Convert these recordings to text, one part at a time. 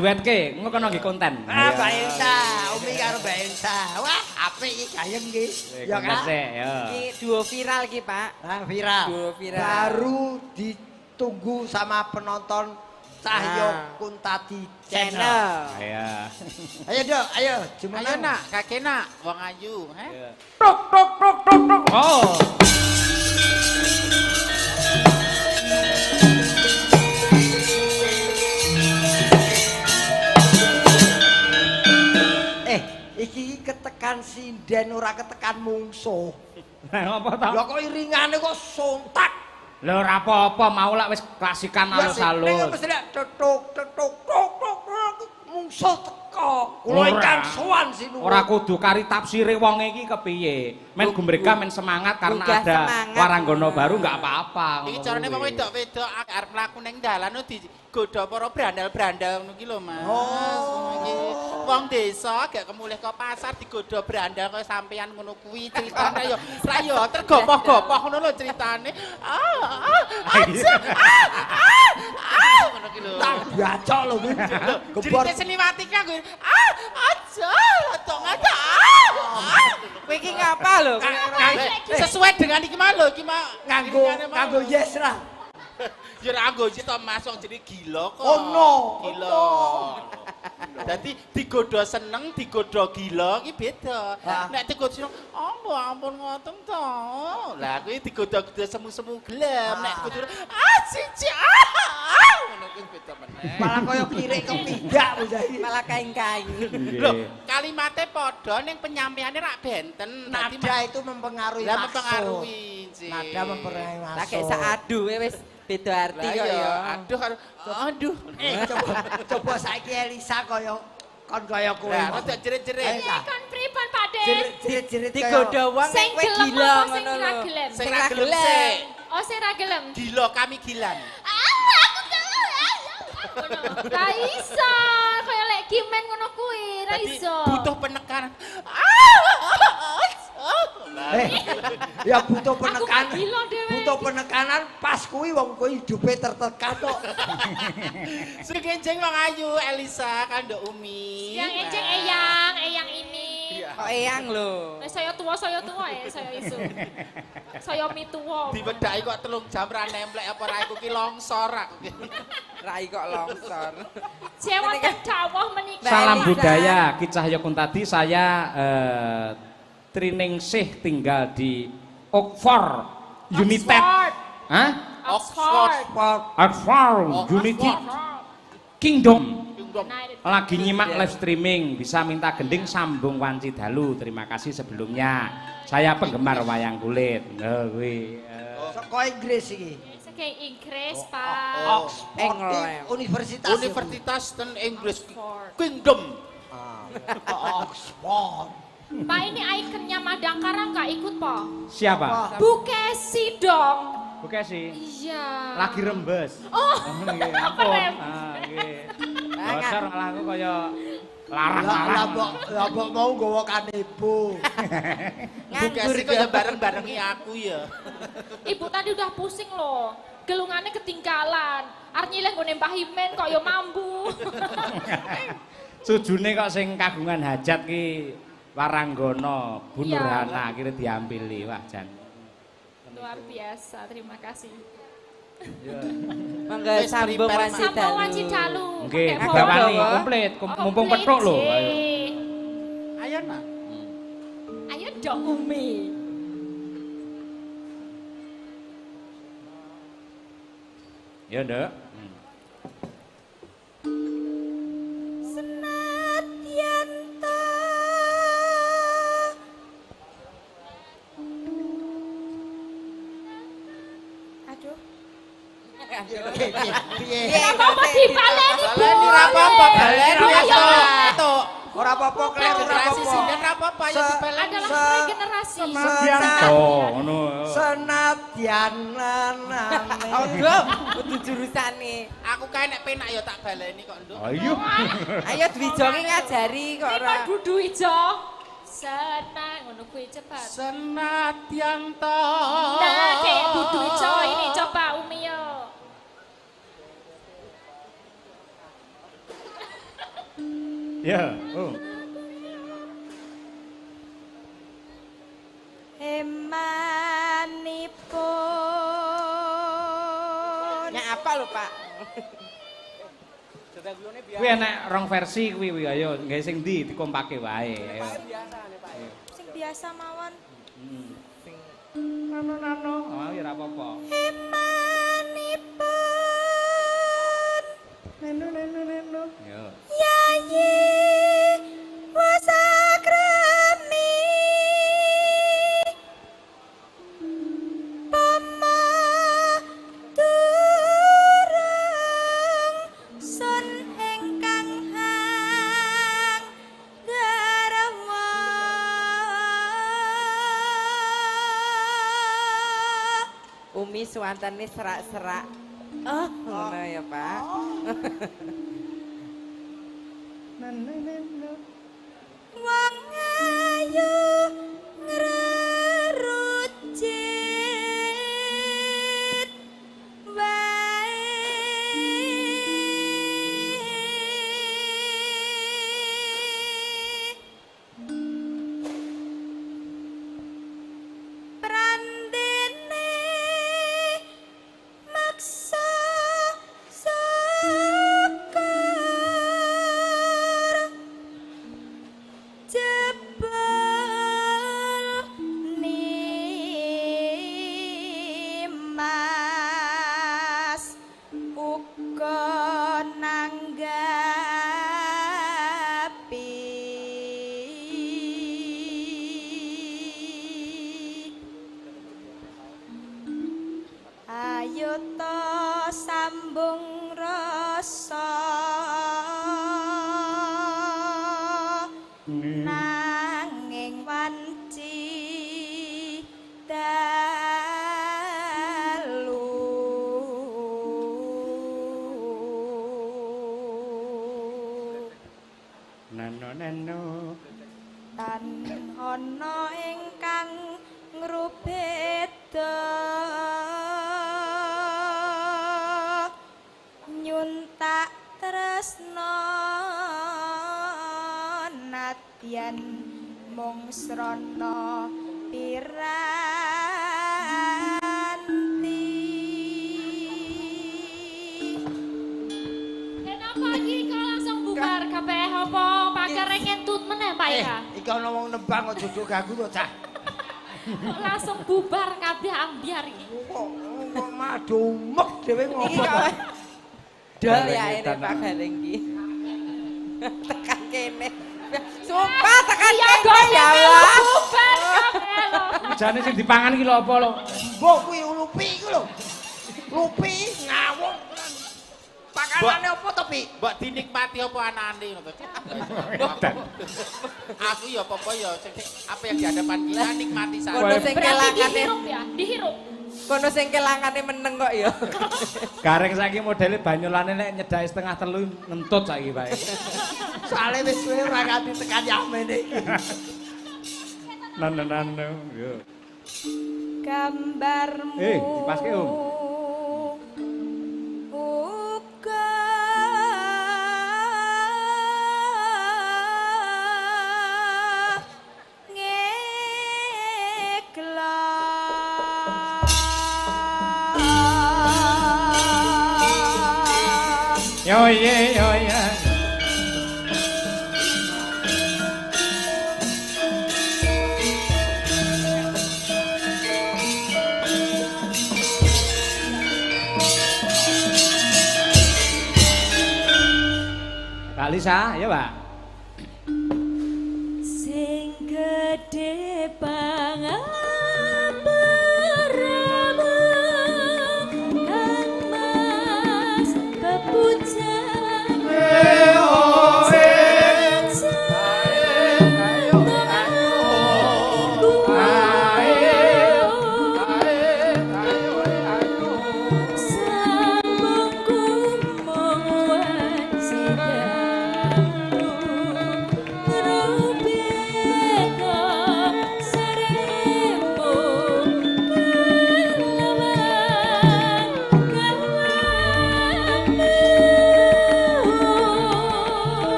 duetke, engko kono nggih konten. Ah, Mbak Elsa, Umi karo Mbak Elsa. Wah, apik iki gayeng iki. Ya kan? Ya. Iki duo viral iki, Pak. Ah, viral. Duo viral. Baru ditunggu sama penonton Cahyo Kuntadi Channel. Iya. Ayo, Dok, ayo. Ayo nak, kakek nak, wong ayu, Tok tok tok tok tok. Oh. Iki ketekan sinden ora ketekan mungsuh. Lah apa ta? Lah kok iringane kok sontak. Lho ora apa-apa, mau lak wis klasikan alus-alus. Nek mesti lek tetuk tetuk tok tok mungsuh teko. Kula Ora. ingkang sowan sinuwun. Ora kudu kari tafsire wong iki kepiye. Men gumbrega men semangat karena Gugah ada semangat. Waranggono baru enggak apa-apa. Iki carane wong wedok-wedok arep mlaku ning dalan digodha para brandal-brandal ngono ki lho, Mas. Iki wong desa gak kemulih ke pasar digodha brandal kaya sampean ngono kuwi ceritane yo. Ra yo tergopoh-gopoh ngono lho ceritane. Ngono ki lho. Tak bacok lho kuwi. Gebor. Cerita seliwati ki aku. Aja, dong aja. Kowe iki ngapa lho? Sesuai dengan iki mah lho, iki mah Nganggo yes ra. Ya ora nggo to masuk jadi gila kok. Oh no. Gila. Dadi digodha seneng, digodha gila iki beda. Nek digodha seneng, ampun ngoten to. Lah kuwi digodha-godha semu-semu gelem. Nek digodha cici. Ngono kuwi beda meneh. Malah kaya kirik kepidak iki. Malah kain-kain. Lho, kalimate padha ning penyampaiane rak benten. Dadi Nada itu mempengaruhi lah maksud. mempengaruhi sih. Nada mempengaruhi maksud. Lah kayak saadu wis beda arti Lah kok ya, ya. aduh. Coba saiki Elisa kaya kon kaya kowe. Lah, rada jerit-jerit. Elisa. Kon pripun, Pak De? Jerit-jerit Digodha wong Sing kowe gelem gila apa sing ngono ra lho. gelem? Sing ra gelem sik. Oh, sing ra gelem. Gila kami gilan. Aku gelem. Ra iso, kaya lek kimen ngono kuwi, ra Dadi iso. butuh penekanan. Ya butuh penekanan. Aku gila dhewe. Butuh penekanan pas kuwi wong kuwi hidupe tertekan kok. Sing kenceng wong ayu Elisa kandho Umi. Yang enceng eyang ini. Kok eyang lho. Saya tua ya, saya isu. Saya mi tua. Diwedaki kok 3 jam ra nemplek apa ra iku ki longsor aku ki. Rai kok longsor. Jawa dawuh menika. Salam Elisa. budaya Ki Cahyo Kuntadi, saya Triningsih tinggal di Oxford United. Oxford. Hah? Oxford. Oxford United Kingdom. United. Lagi nyimak live streaming, bisa minta gending sambung wanci dalu. Terima kasih sebelumnya. Saya penggemar wayang kulit. Kuwi. Saka Inggris iki. Saking Inggris, Pak. Oxford England. Universitas. Universitas ten Inggris Oxford. Kingdom. Oxford. Pak, ini ikonnya Madangkara nggak ikut, Pak? Siapa? Bukesi dong. Oke sih. Iya. Lagi rembes. Oh, Nggih, apa ampun. rem? Nggih. Bosor malah aku kaya larang-larang. Lah mbok mau nggawa kanebo. Nganggur kok ya bareng-barengi aku ya. Ibu tadi udah pusing loh. Gelungannya ketinggalan. Arep nyileh nggone Mbah Himen kok ya mambu. Sujune kok sing kagungan hajat ki Waranggono, Bu Iya. Nurhana akhirnya diampili. Wah, Jan. Luar biasa, terima kasih. Mangga Wis sambung prepare, wanci Sambung wanci dalu. dalu. Nggih, pakai digawani bawa. komplit, Oh, mumpung komplit, petruk lho. Ji. Ayo. Ayo nak. Ayo dong Umi. Ya, Nduk. Senadyan ta Aduh. Piye? Apa dibaleni, Bu? Baleni ra apa-apa, baleni Ayo, ayo. ayo. Itu. Ora apa-apa klep ora Regenerasi apa-apa. sinden ra apa-apa ya dipeleni. Adalah regenerasi. Oh, ngono. Senadyan lanane. Aduh, kudu jurusane. Aku kae nek penak ya tak baleni kok, Nduk. Ayo. Ayo Dwijongi ngajari kok ora. Lima dudu ijo. Senang ngono kuwi cepat. Senadyan ta. Nah, kayak dudu ijo ini coba Umi yo. Ya, Emanipun. Nek apa lho, Pak? kuwi enek rong versi kuwi ayo nggae sing ndi dikompake wae ayo. Sing biasa mawon. Sing nano. Oh, ya ora apa-apa. Emanipun. Neno. Yo. Yayi wasakrami pama turung sun ingkang hang garwa Umi suwantene serak-serak. Oh, ngono ya, Pak. Wong ayu ngrerucit wae prandene maksa sakar jebul nimas uga nanggapi ayo to sambung rasa nanging wanci dalu Nano. tan ana ingkang ngrubeda nyuntak tresna nadyan mung srana piranti Kenapa iki kok langsung bubar kabeh apa pakare ngentut meneh Pak ya? Iki ana wong nembang kok duduk ganggu to, Cah. Kok langsung bubar kabeh ambiar iki. Kok madumek dhewe iki ngopo. kok dol ya ini Pak Gareng iki tekan kene sumpah tekan kene ya Allah Bubar kabeh lho. Jane sing dipangan iki lho apa lho? Mbok kuwi ulupi iku lho. Lupi ngawuk. Pakanane opo to, Pi? Mbok dinikmati apa anane ngono to. Aku ya apa-apa ya sing apa yang di hadapan kita nikmati saja. kono sing Berarti kelangane dihirup ya, dihirup. kono sing kelangane meneng kok ya Gareng saiki modele banyolane nek nyedaki setengah telu ngentut saiki bae. Soale wis suwe ora ganti tekan yamene iki. Nano. Yo. gambarmu dipaske, Om. uga ngeklas Yo ye yo ya. Kak Lisa, ya Pak. Sing gedhe pangabermu Kang Mas Bepujang Sambung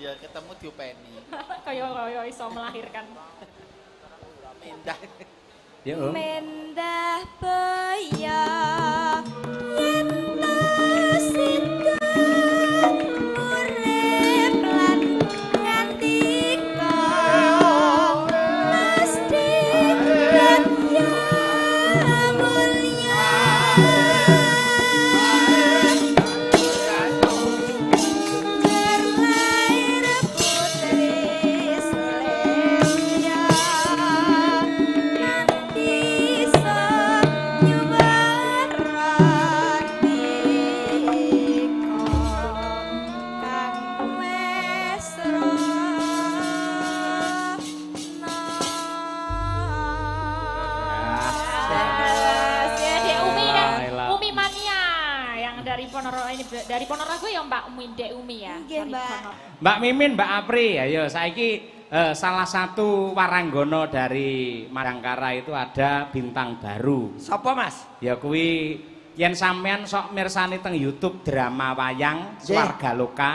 Iya, ketemu diopeni. Kaya iso melahirkan. Mendah. Ya, Om. Mendah baya yen tasika urip lan ngantika mesti katya mulya terlahir putri Sleya bisa nyuwaran nika kang mesra Ya, Dek Umi dan Alah. Umi Mania yang dari Ponorogo ya Mbak Umi Dek Umi ya. Nggih, Dari Mbak. Ponorogo. Mbak Mimin, Mbak Apri, ayo saiki salah satu waranggono dari Madangkara itu ada bintang baru. Sapa Mas? Ya kuwi yen sampean sok mirsani teng YouTube drama wayang Swarga Loka,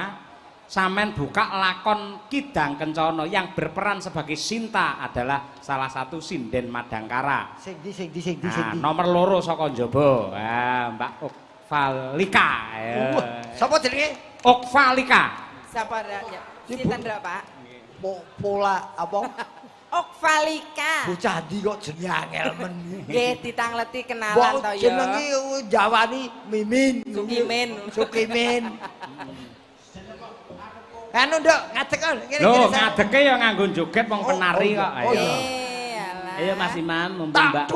sampean buka lakon Kidang Kencana yang berperan sebagai Sinta adalah salah satu sinden Madangkara. Sing di. Nah, nomor loro saka njaba. Mbak Okvalika. Sapa jenenge? Okvalika. Siapa ya? Sinten ndak, Pak? Pola apa? Okvalika. Bocah ndi kok jenenge angel men. Nggih, ditangleti kenalan to ya. Jenenge Jawani Mimin. Sukimin. Anu nduk ngadeg ngene Loh, ngadeke ya nganggo joget wong penari kok. Oh, Ayo. iya. Alah. Ayo Mas Imam, mumpung Mbak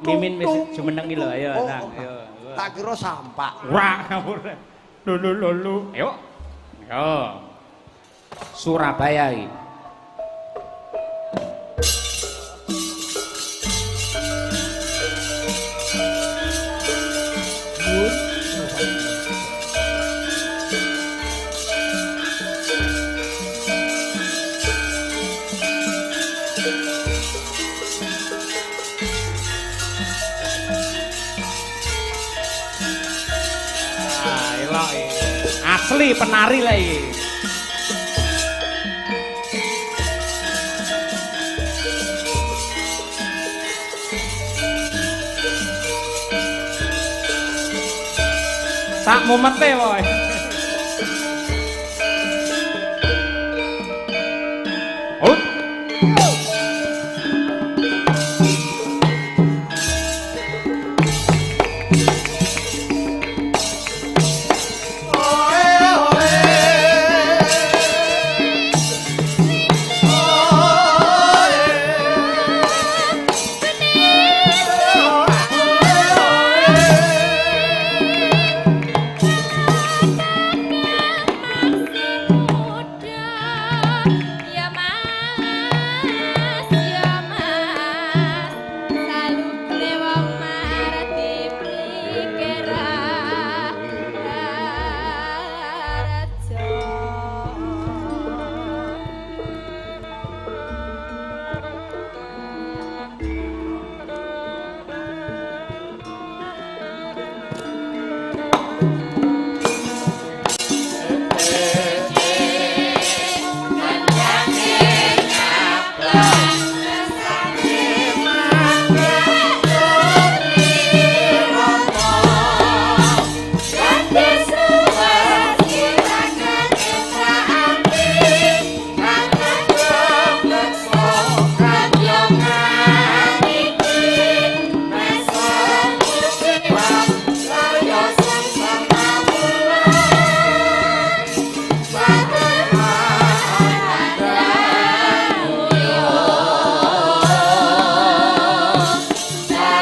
Mimin wis jumeneng iki lho, ayo. Nang, ayo. Tak kira sampah. Wah, ngawur. Lulu. Ayo. Yo. Surabaya iki. Elok iki. Asli penari lah iki. Sak mumete woy. Ut.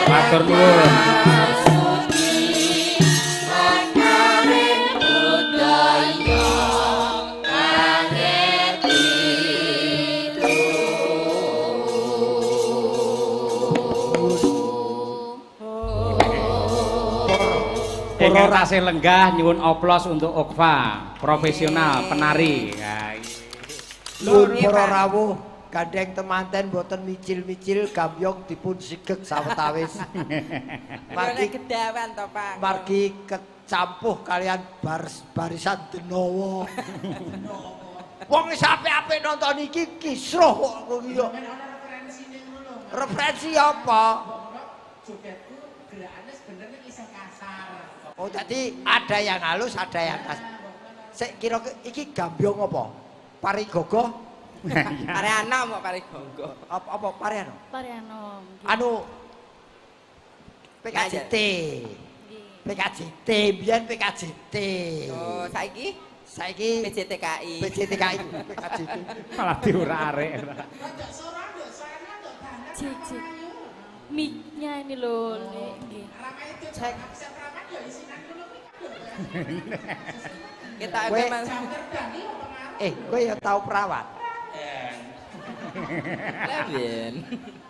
Matur nuwun. Ingkang tasih lenggah nyuwun oplos untuk Okva, profesional penari. Nah, Lur para rawuh gandeng temanten boten micil-micil gambyong dipun sigeg sawetawis. Margi gedawan to, Pak. Margi kecampuh kalian barisan Denowo. Wong wis apik-apik nonton iki kisruh kok kowe yo. Referensi apa? Jogetku gerakane sebenarnya isih kasar. Oh, jadi ada yang halus, ada yang kasar. Sik kira iki gambyong apa? Parigogo? Pareana mau parigogo. Apa Pariano? Parianom. Anu PKJT. PKJT, biyen PKJT. Oh, saiki Saiki PJTKI. PJTKI, PKJT. Malah diurak-arek. Cek. Mic-nya ini loh. Nggih. Cek. Kita Kowe- Mas. Kowe ya tau perawat. Leben.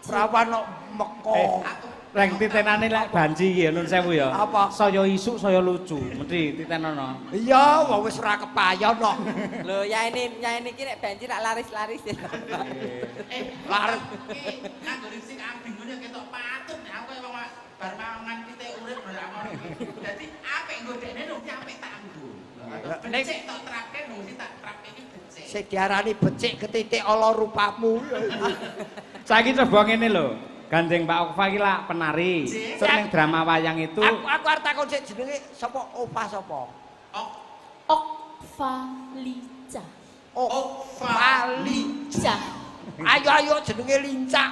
Perawat nok meko. Leng titenane lek banji iki nun sewu ya. Apa? Saya isuk saya lucu, mesti titenono. Iya, wong wis ora kepayon kok. Lho, ya ini iki nek banjir tak laris-laris ya. Laris. Nganggo lipstik ambing ngono ketok patut nek aku wong bar mangan pitik urip ora ngono iki. Dadi apik nggodekne lho apik tak nggo. Becik tok terapke lho mesti tak terapke iki becik. Sing diarani becik ketitik ala rupamu. Saiki coba ngene lho. Gandeng Mbak Okfa iki lak penari. Terus ning drama wayang itu Aku arep takon sik jenenge sapa? Opa sapa? Okfa Lica. Opali. Lica. Ayo jenenge Lincak.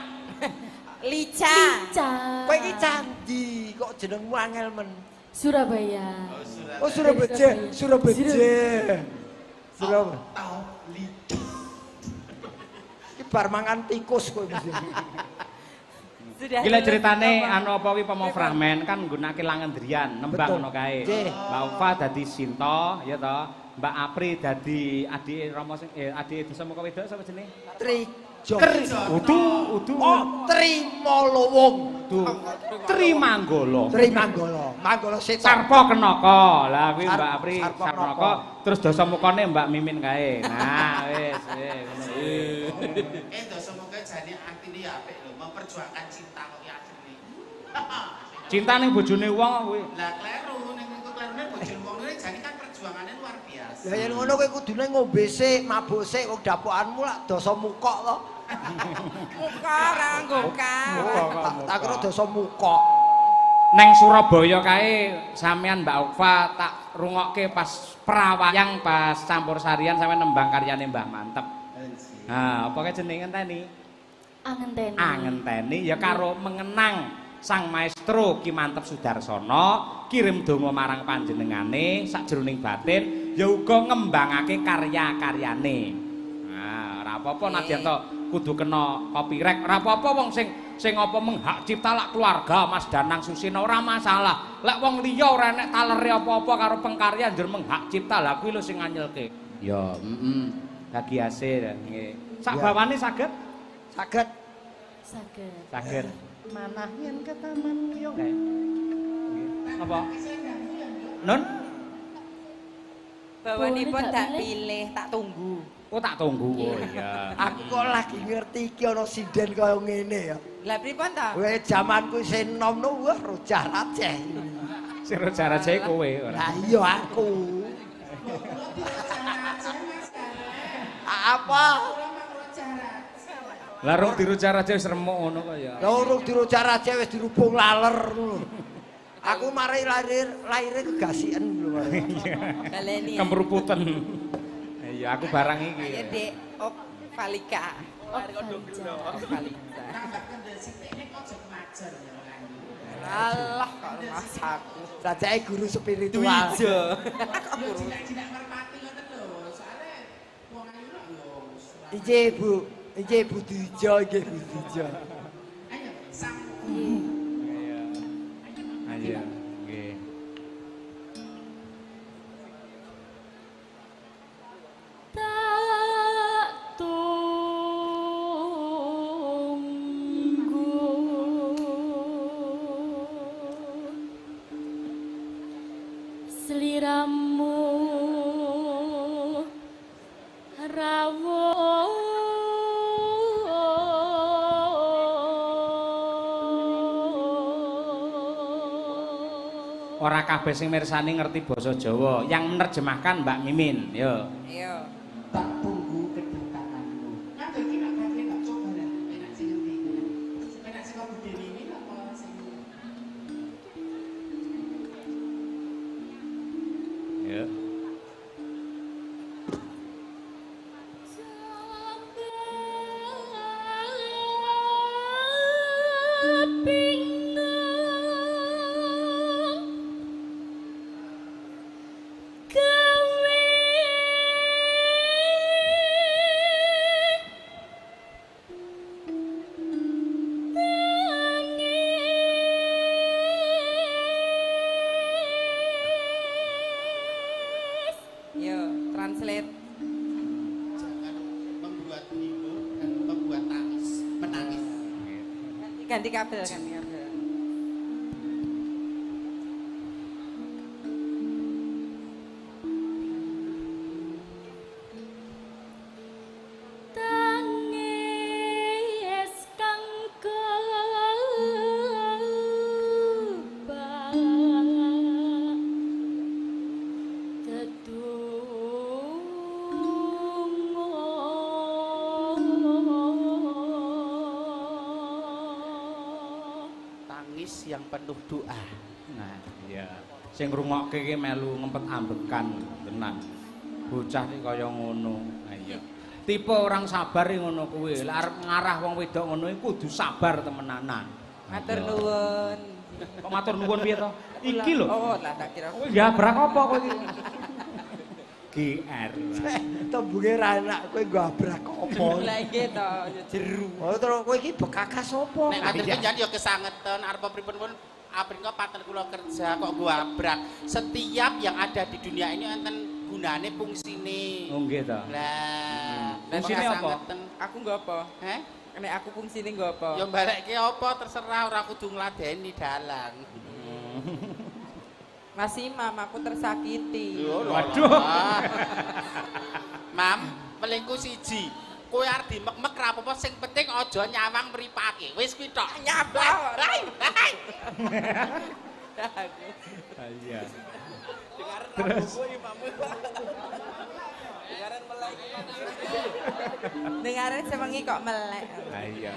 Lica. Lica. Kowe iki candi kok jenengmu angel men. Surabaya. Oh Surabaya. Surabaya. Iki bar mangan tikus kowe mesti. Sudah. Gila ceritane anu apa kuwi pemo fragmen kan nggunakake langendrian, nembang Betul. ngono kae. Nggih. Mbak Okfa dadi Sinta, ya toh. Mbak Apri dadi adike Rama sing adike Desa Muka Wedok sapa jenenge? Trijo. Udu. Oh, Trimolowong. Trimanggala. Trimanggala. Manggala Seta. Sarpa Kenaka. Lah kuwi Mbak Apri Sarpa Sarnaka, terus Dasa Mukane Mbak Mimin kae. Nah, wis ngono. Dosa muka jane artine ya apik lho, memperjuangkan cinta kok ya asline. Cinta ning bojone wong kuwi. Lah kleru ning klerune bojone wong ngene jane kan perjuangane luar biasa. Ya yen ngono kowe kudune ngombe sik, mabuk sik kok dapokanmu lak dosa mukok to. Muka ora nggoka. Tak kira dosa mukok. Neng Surabaya kae sampean Mbak Okfa tak rungokke pas prawayang pas campur sarian sampean nembang karyane Mbah Mantep. Nah, apa kae jenenge ngenteni? Angenteni. Angenteni ya karo mengenang Sang Maestro Ki Mantep Sudarsono, kirim donga marang panjenengane sakjroning batin ya uga ngembangake karya-karyane. Nah, ora apa-apa nadyan to kudu kena copyright. Ora apa-apa wong sing apa menghak cipta lak keluarga Mas Danang Susina ora masalah. Lek wong liya ora enek talere apa-apa karo pengkarya njur menghak cipta. Lah kuwi lho sing nganyelke. Ya, bagi hasil nggih. Sak bawane saged? Saged. Saged. Manah yen ke taman yo kae. Apa? Nun? Bawanipun tak pilih, tak tunggu. Oh tak tunggu. Oh iya. Aku kok lagi ngerti iki ana sinden kaya ngene ya. Lah pripun ta? Kowe jamanku isih enom-enom wah Roja Raceh. Sira jaraje kowe ora. Lah iya aku. Apa? Lah rung dirujar aja wis remuk ngono kok ya. Lah urung diroja Raceh wis dirubung laler ngono. Aku mari lahire kegasiken lho. Baleni. Kemruputen. Iya aku barang iki. Ayo Dek, op Valika. Okvalika. Valika. Alah kok mas aku. Sajake guru spiritual. Wijo. Iki Bu, iki Budijo, iki Budijo. Ayo. Nggih. Tak tunggu seliramu rawuh. Ora kabeh sing mirsani ngerti basa Jawa. Yang menerjemahkan Mbak Mimin, yo. Iya. Tak tunggu Ganti kabel, ganti kabel. Yang penuh doa. Nah, iya. Sing ngrungokke iki melu ngempet ambekan tenan. Bocah iki kaya ngono. Nah, iya. Tipe orang sabar iki ngono kuwi. Lah arep ngarah wong wedok ngono iki kudu sabar temenanan. Matur nuwun. Kok matur nuwun piye to? Iki lho. Oh, lah tak kira. Kowe gabrak apa kowe iki? GR. Tembunge ra enak kowe gabrak apa? Lah iki to jeru. Oh terus kowe iki bekakas apa? Nek ngaten jenengan ya kesangetan arep pripun pun apringa paten kula kerja kok gabrak. Setiap yang ada di dunia ini enten gunane fungsine. Oh nggih to. Lah, fungsine apa? Aku nggo apa? Heh? Nek aku fungsine nggo apa? Ya balekke apa terserah ora kudu ngladeni dalang. Mas Imam, aku tersakiti. Waduh. Mam, pelingku siji. Kowe arep dimek-mek ra apa-apa sing penting aja nyawang mripate. Wis kuwi tok. Nyabang. Iya. Terus dengaran sewengi kok melek. Iya.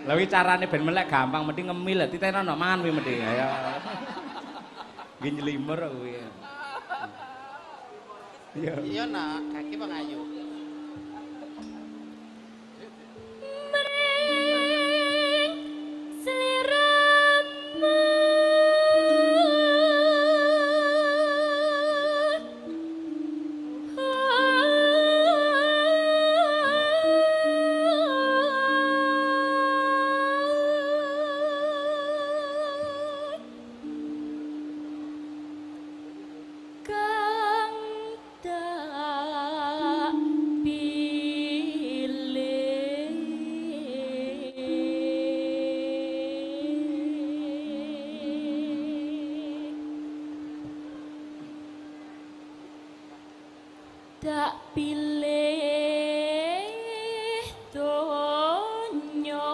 Lah wi carane ben melek gampang mending ngemil lah titenono mangan kuwi mending ya. Nggih nyelimer kuwi. Iya. Iya nak, kaki Bang Ayu. Tak pilih donya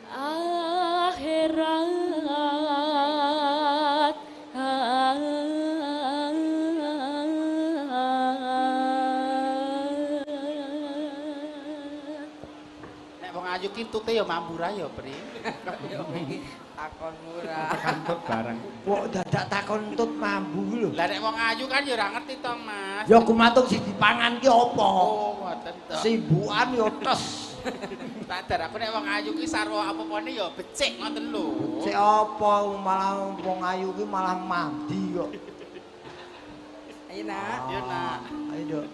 akhirat Nek wong ayu ki tute ya mambura ya, Pri. Takon murah. Kantut barang. Kok dadak takon entut mambu lho. Lah nek wong ayu kan ya ora ngerti to, Mas. Ya gumantung sing dipangan ki apa? Oh, ngoten to. Simbukan ya tes. Sadar aku nek wong ayu ki sarwa apa-apane ya becik ngoten lho. Sik apa malah wong ayu ki malah mandi kok. Ayo nak. Ya nak. Ayo Dok.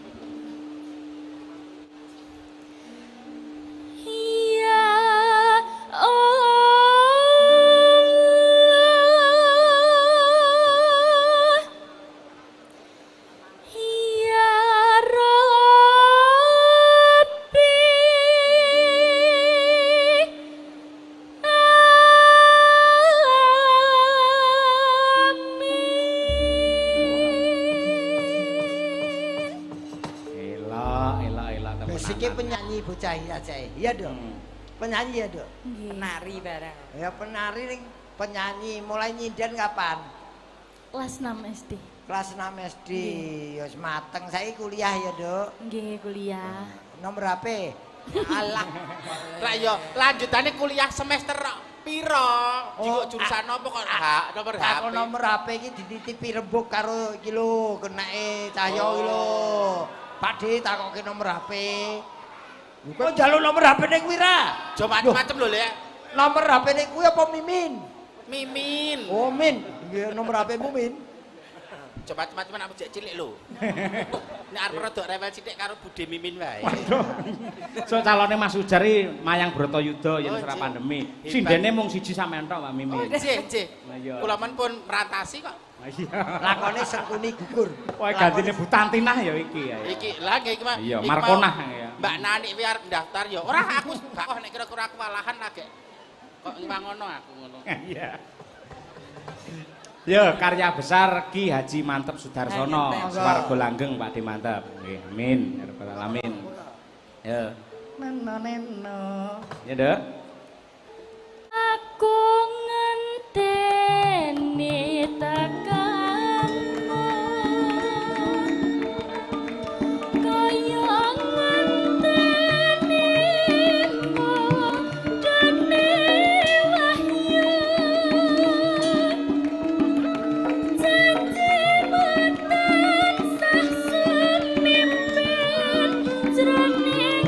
ya Basicnya penyanyi bocah aja. Iya dong. Penyanyi ya dok. Penari barang. Ya penari nih, penyanyi. Mulai nyinden kapan? kelas 6 SD. Kelas 6 SD. Ya mateng. Saya kuliah ya dok. Nggih kuliah. Nomor HP? Alah. Lah yo lanjutane kuliah semester piro? Jiko jurusan apa kok nomor HP? Aku nomor HP iki dititipi rembug karo iki lho, kenake cahya iki lho. Pakde takoke nomor HP. Kok njaluk nomor HP ning kuwi ra? Jo macem-macem lho, Lek. Nomor HP ning kuwi apa Mimin? Mimin. Oh, Min. Nggih nomor HP-mu Min. Coba teman-teman aku jek cilik lho. Nek arep rada rewel sithik karo Bude Mimin wae. So calone Mas Ujar iki mayang Bratayuda yen ora pandemi. Hebat. Sindene mung siji sampean tok Mbak Mimin. Nggih. Lah iya. Kula men pun merantasi kok. Lah iya. Lakone Sengkuni gugur. Pokoke gantine Bu Tantinah ya iki ya. Iki lah nggih iki mah. Iya, iki Markonah mau ya. Mbak Nani kuwi arep ndaftar ya. Ora aku gak kok nek kira-kira aku walahan lagi. Kok ngangono aku ngono. Iya. Ya, karya besar Ki Haji Mantep Sudarsono, Swarga Langgeng Pak De Mantep. Nggih, amin ya rabbal alamin. Ya. Neno. Ya, Dek. Aku ngenteni tekanmu kaya ngentenimu dene wahyu janjimu tansah sumimpin jroning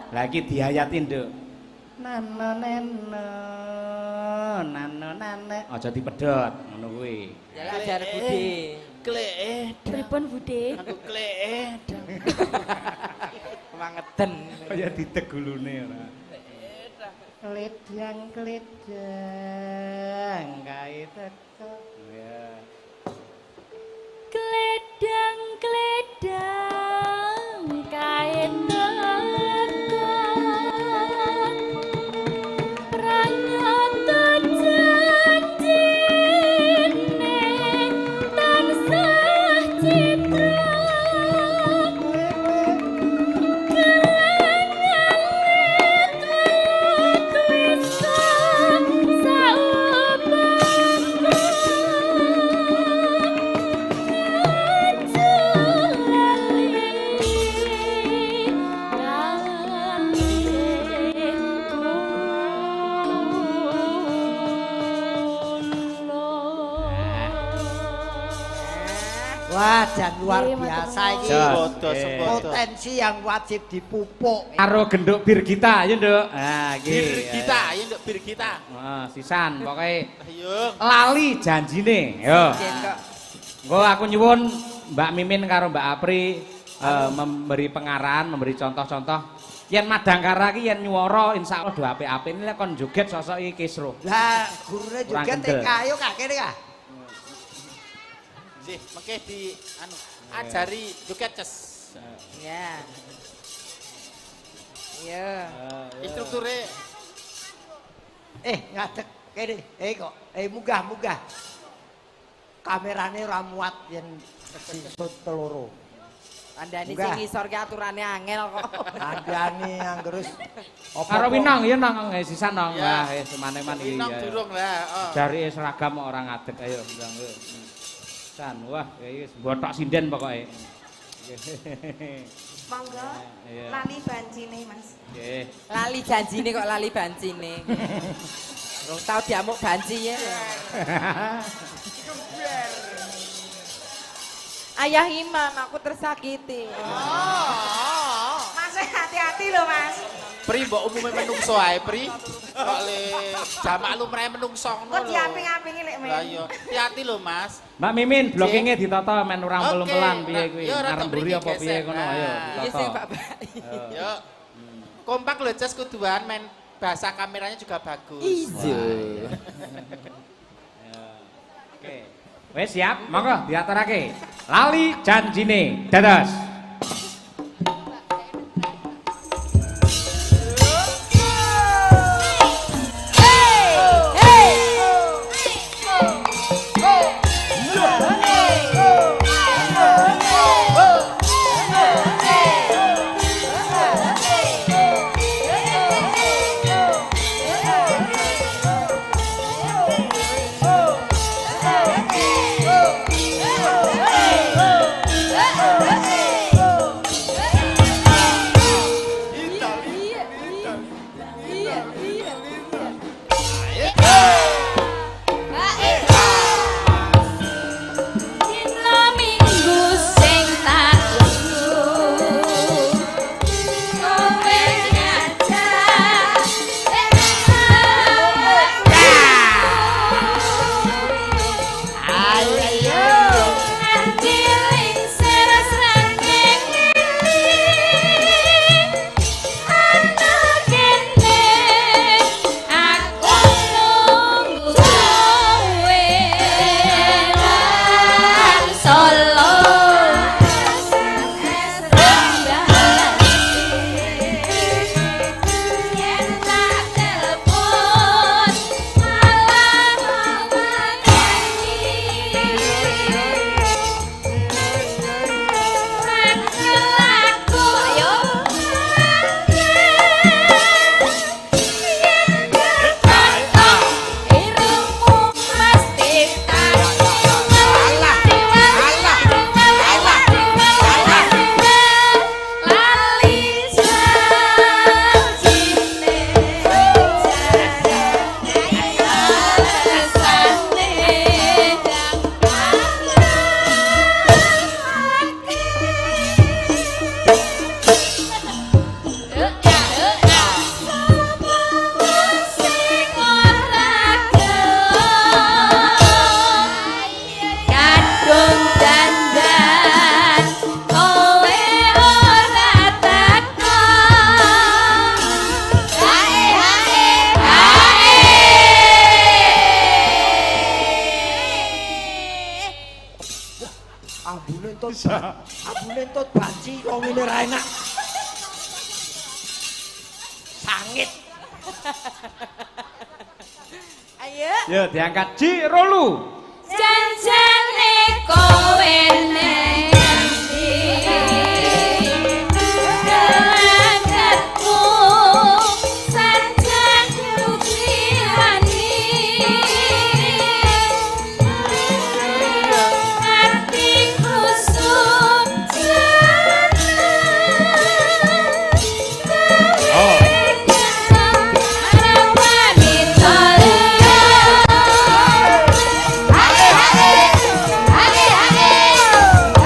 Lagi diayatin, Nduk. Nano neno, nano nane. Aja dipedhot ngono kuwi. Ya ajar Budi. Klek. Pripun Bude? Aku klek. Mangeten. Kaya ditegulune ora. Kledang kae teko. Ya. Kledang kae teko pranyata janjine tansah citra Wah, dan luar biasa ini. Sembodo, sembodo. Potensi yang wajib dipupuk. Karo genduk bir kita ya, Nduk. Nah, iki. Bir kita, ya nduk bir kita. Wah, sisan pokoke Ayo. lali janjine. Yo. Jen kok. Engko aku nyuwun Mbak Mimin karo Mbak Apri memberi pengarahan, memberi contoh-contoh. Yen Madangkara ki yen nyuwara insyaallah do apik-apik ini kon joget sosok iki Kisruh. Lah, gurune Kurang juga kendel. TK ayo kak kene kak. Sih, mengke di anu ajari joget ces. Ya. Iya. Instrukture Ngadeg kene. Kok. Munggah. Kamerane ora muat yen sisut teloro. Kandhani Enggak. sing ngisor ki aturane angel kok. Andani anggerus Karo Winong ya nang sisan nang. Ya. Wah, semane-man iki. Winong durung lah. oh. Jari seragam orang ngadeg ayo ndang yo. San, wah iki botok sinden pokoke. Monggo. Iya. Lali bancine, Mas. Nggih. Lali janjine kok lali bancine. Rong tau diamuk banci ya. Ayah Imam, aku tersakiti. Mas hati-hati loh, Mas. Pri mbok umume menungso ae, Pri. Kok le jamak lumrahe menungso ngono Kok lho. diaping-apingi lek men. Lah iya, hati-hati lho, Mas. Mbak Mimin, blockingnya ditata men urang Oke, pelem-pelan piye Mbak. kuwi. Yo, rada Ngaremburi mriki apa piye gesek. kono ayo Nah. Iki sing ditata. Pak Bayi. Yuk. Kompak lho, Jas kuduan main bahasa kameranya juga bagus. Iya. Oke. Wes siap, monggo diaturake. Lali janjine. Dados. Abune entut banci kok ngene ra enak. Sangit. Ayo. Yo diangkat Ji Rolu. Janjane kowe nek Gelanggatku sanjan nyukrihani Hatiku sumjana Harawani tolong Hage hage hage hage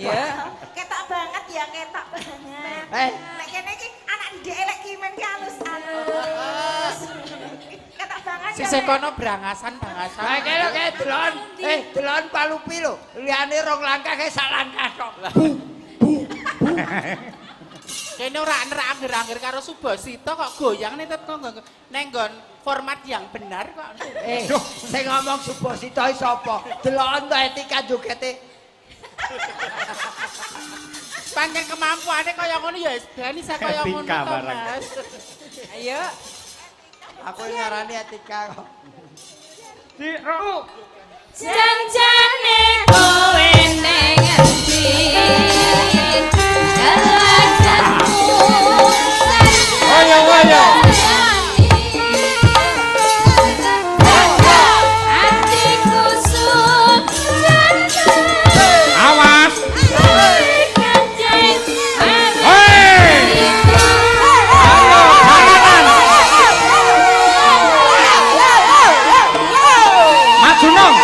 Iya. Ketok banget ya, ketok banget. Nek kene iki anak didik elek ki men ki halus-halus. Ketok banget ya. Sisih kono brangasan. Lah kene kae delon. Delon palupi lho. Liyane rong langkah kae sak langkah tok. Kene ora angger-angger karo Subasita kok goyang nih kok nenggon format yang benar kok. Sing ngomong Subasita sapa? Delon to etika jogete. Pancen kemampuane kaya ngono ya ben isa kaya ngono Etika to, barang. Mas. Ayo. Aku ngarani etika kok. Janjane kowe ning endi? Ayo, ayo. Hatiku sun Awas. Maju nong.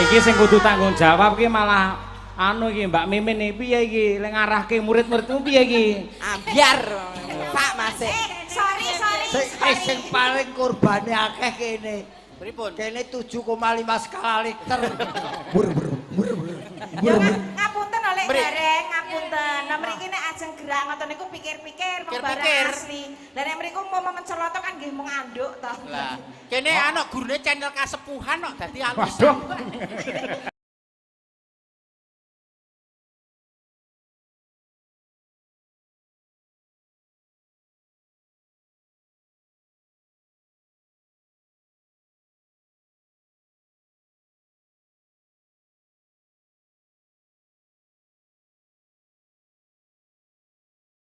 Iki sing kudu tanggung jawab iki malah anu iki Mbak Mimin iki piye iki lek ngarahke murid-muridmu piye iki? Ambiar. Pak Masik. Sorry. Sing paling kurbane akeh kene. Pripun? Kene 7,5 skala liter. Ya ngapunten oleh Mrih. bareng, ngapunten. Nah mriki nek ajeng gerak ngoten niku pikir-pikir mung barang Pikir-pikir. asli. Lah nek mriku umpama mencelotok kan nggih mung anduk to. Lah, kene ana gurune channel kasepuhan kok dadi alus. Waduh.